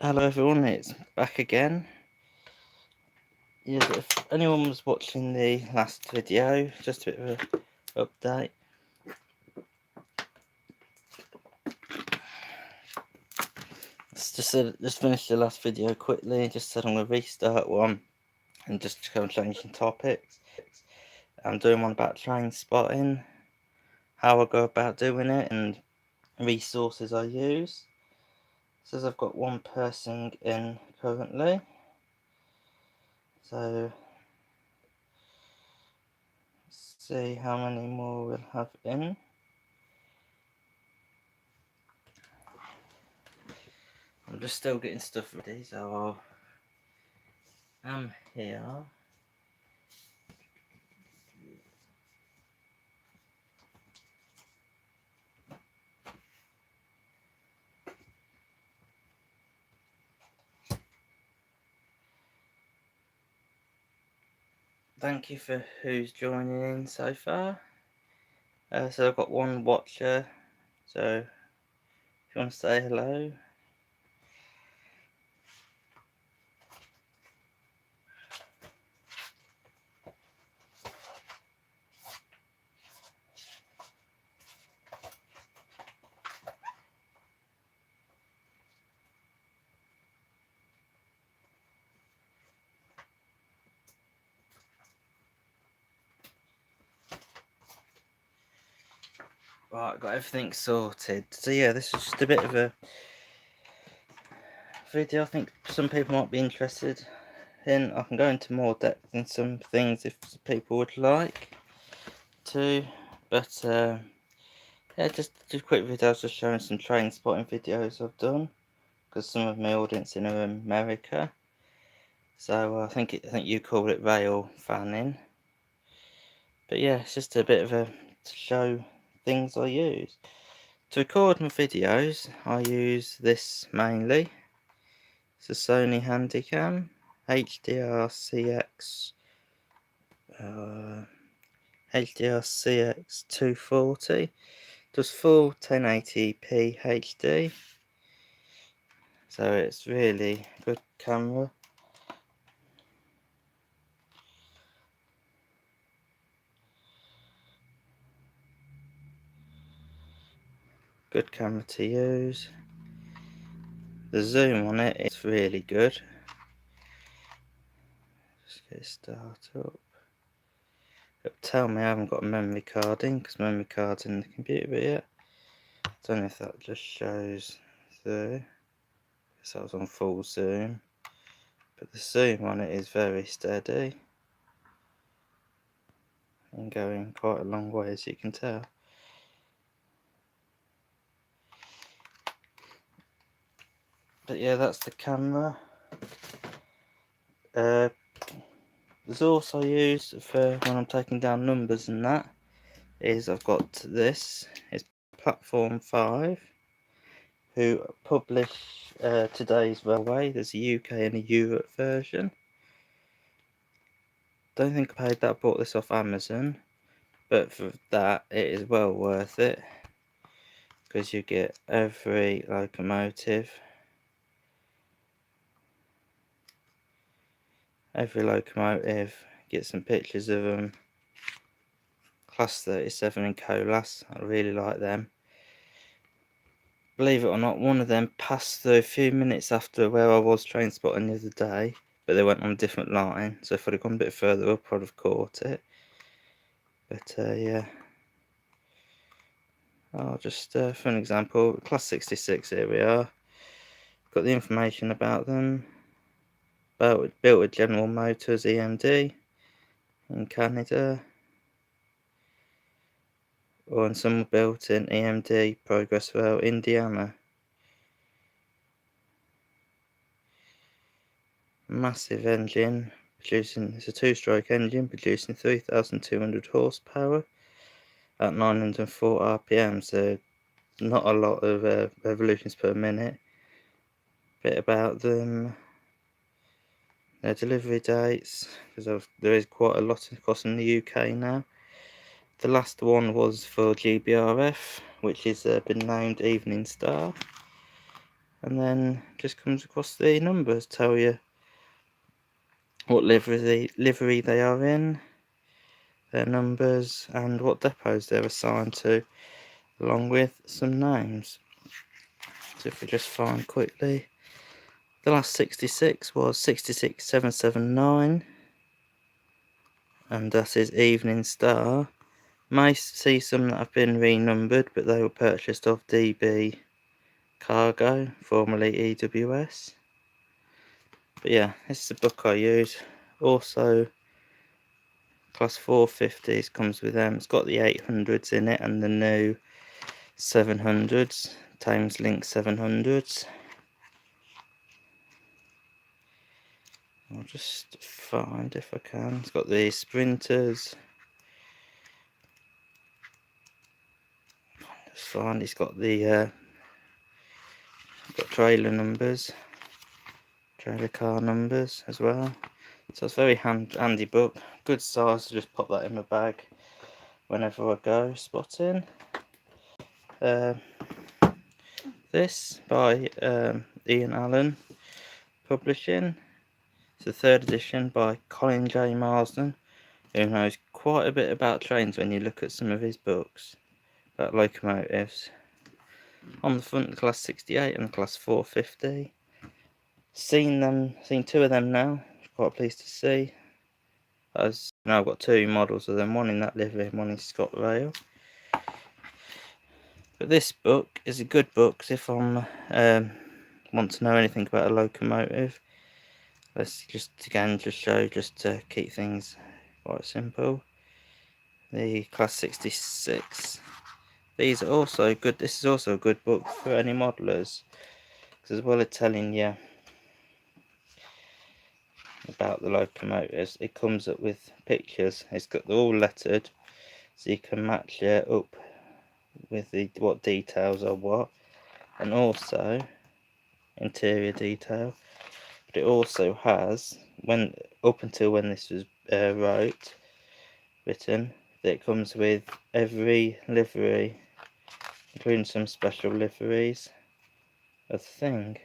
Hello everyone, it's back again. Yeah, if anyone was watching the last video, just a bit of an update. Just finished the last video quickly, just said I'm going to restart one and just kind of changing topics. I'm doing one about train spotting, how I go about doing it and resources I use. It says I've got one person in currently, so let's see how many more we'll have in. I'm just still getting stuff ready, so I'm here. Thank you for who's joining in so far. So I've got one watcher, so if you want to say hello. Right, got everything sorted. So yeah, this is just a bit of a video I think some people might be interested in. I can go into more depth in some things if people would like to, but yeah, just quick videos just showing some train spotting videos I've done, because some of my audience in America. So I think you call it rail fanning. But yeah, it's just a bit of a to show things I use. To record my videos, I use this mainly. It's a Sony Handycam HDR-CX HDR-CX 240. Does full 1080p HD. So it's really good camera. Good camera to use. The zoom on it is really good. Just get it started up. It'll tell me I haven't got a memory card in, because memory card's in the computer, but yeah. I don't know if that just shows through. So I was on full zoom. But the zoom on it is very steady. And going quite a long way, as you can tell. But yeah, that's the camera. The source I use for when I'm taking down numbers and that is I've got this. It's Platform 5, who publish today's railway. There's a UK and a Europe version. Don't think I paid that. I bought this off Amazon, but for that it is well worth it, because you get every locomotive. Get some pictures of them. Class 37 and Colas, I really like them. Believe it or not, one of them passed through a few minutes after where I was train spotting the other day, but they went on a different line, so if I'd have gone a bit further up I'd have caught it. But yeah, I'll just for an example, class 66, here we are. Got the information about them. Built with General Motors EMD in Canada, and some were built in EMD Progress Rail, Indiana. Massive engine, it's a 2-stroke engine producing 3,200 horsepower at 904 RPM, so not a lot of revolutions per minute. Bit about them, their delivery dates, because there is quite a lot across in the UK now. The last one was for GBRF, which has been named Evening Star. and then just comes across the numbers, tell you what livery they are in, their numbers, and what depots they're assigned to, along with some names. So if we just find quickly, the last 66 was 66779, and that is Evening Star. May see some that have been renumbered, but they were purchased off DB Cargo, formerly EWS. But yeah, this is the book I use. Also, class 450s comes with them. It's got the 800s in it and the new 700s, Thames Link 700s. I'll just find if I can. It's got the Sprinters. Just find it's got the got trailer numbers, trailer car numbers as well. So it's a very handy book. Good size to just pop that in my bag whenever I go spotting. This by Ian Allen Publishing. It's the 3rd edition by Colin J. Marsden, who knows quite a bit about trains when you look at some of his books about locomotives. On the front, the class 68 and the class 450. Seen 2 of them now. Quite pleased to see. As now I've got 2 models of them, one in that livery and one in ScotRail. But this book is a good book if I'm want to know anything about a locomotive. Let's just show just to keep things quite simple. The class 66. These are also good. This is also a good book for any modelers, because as well as telling you about the locomotives, it comes up with pictures. They're all lettered, so you can match it up with what details are what, and also interior detail. But it also has, up until when this was written, that it comes with every livery, including some special liveries of the thing.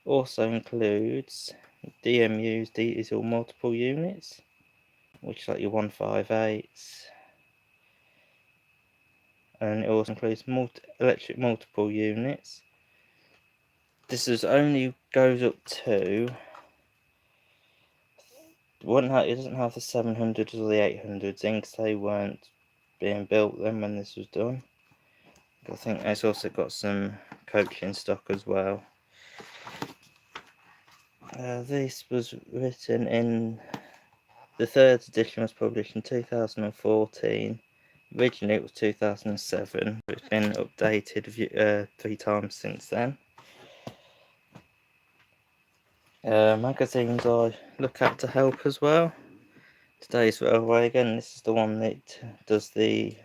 Also includes DMUs, diesel multiple units, which is like your 158s, and it also includes electric multiple units. This only goes up to, it doesn't have the 700s or the 800s in, because they weren't being built then when this was done. I think it's also got some coaching stock as well. This was written in, the 3rd edition was published in 2014. Originally it was 2007, but it's been updated 3 times since then. Magazines I look at to help as well. Today's Railway, again, this is the one that does the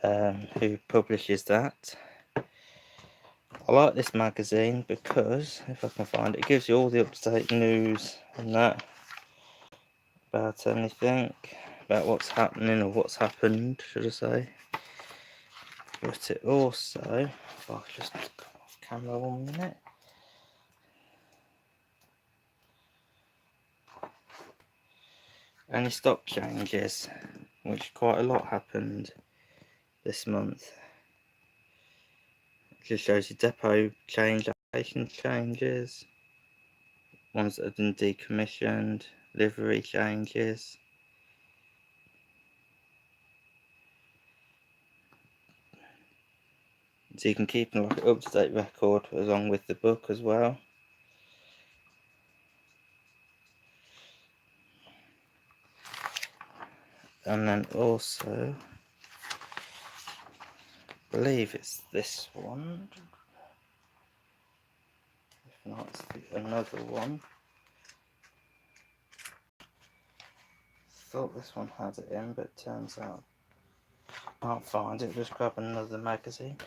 who publishes that. I like this magazine because, if I can find it, it gives you all the up-to-date news and that about anything, about what's happening, or what's happened, should I say. But it also, if I just come off camera 1 minute. Any stock changes, which quite a lot happened this month. It just shows you depot change, application changes, ones that have been decommissioned, livery changes. So you can keep like an up-to-date record along with the book as well. And then also, I believe it's this one. If not, it's another one. Thought this one had it in, but turns out I can't find it. Just grab another magazine.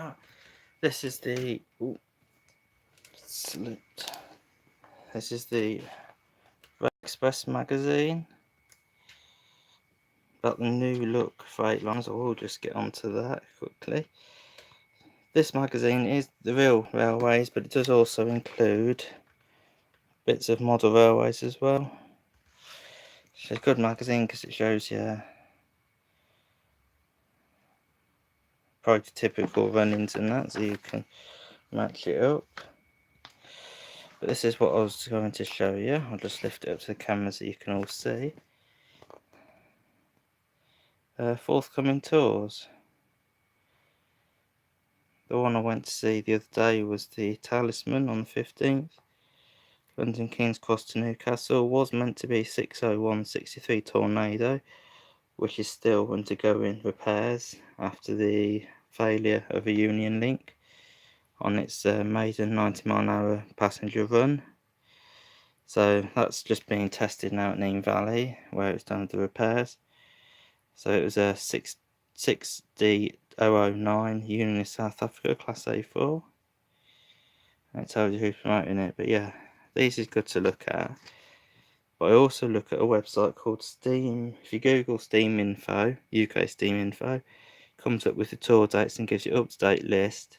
out. This is the slipped. This is the Express magazine about the new look freight lines. I will just get onto that quickly. This magazine is the real railways, but it does also include bits of model railways as well. It's a good magazine because it shows you prototypical run-ins and that, so you can match it up. But this is what I was going to show you. I'll just lift it up to the camera so you can all see. Forthcoming tours. The one I went to see the other day was the Talisman on the 15th. London King's Cross to Newcastle. Was meant to be 60163 Tornado, which is still undergoing repairs after the failure of a Union Link on its maiden 90-mile-an-hour passenger run. So that's just being tested now at Nene Valley, where it's done the repairs. So it was a 6D009 Union of South Africa Class A4. It tells you who's promoting it, but yeah, these is good to look at. But I also look at a website called Steam. If you Google Steam Info, UK Steam Info, it comes up with the tour dates and gives you an up-to-date list.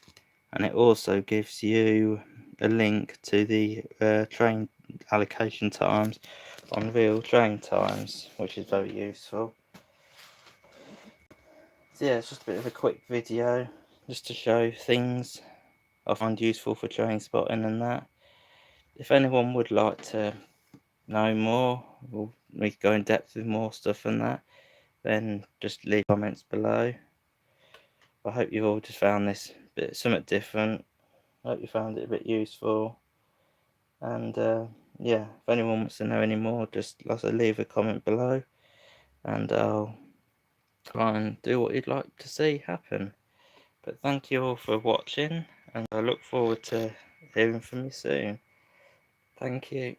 And it also gives you a link to the train allocation times on real train times, which is very useful. So yeah, it's just a bit of a quick video just to show things I find useful for train spotting and that. If anyone would like to know more, or we could go in depth with more stuff and that, then just leave comments below. I hope you've all just found this bit somewhat different. I hope you found it a bit useful. And yeah, if anyone wants to know any more, just like I said, leave a comment below, and I'll try and do what you'd like to see happen. But thank you all for watching, and I look forward to hearing from you soon. Thank you.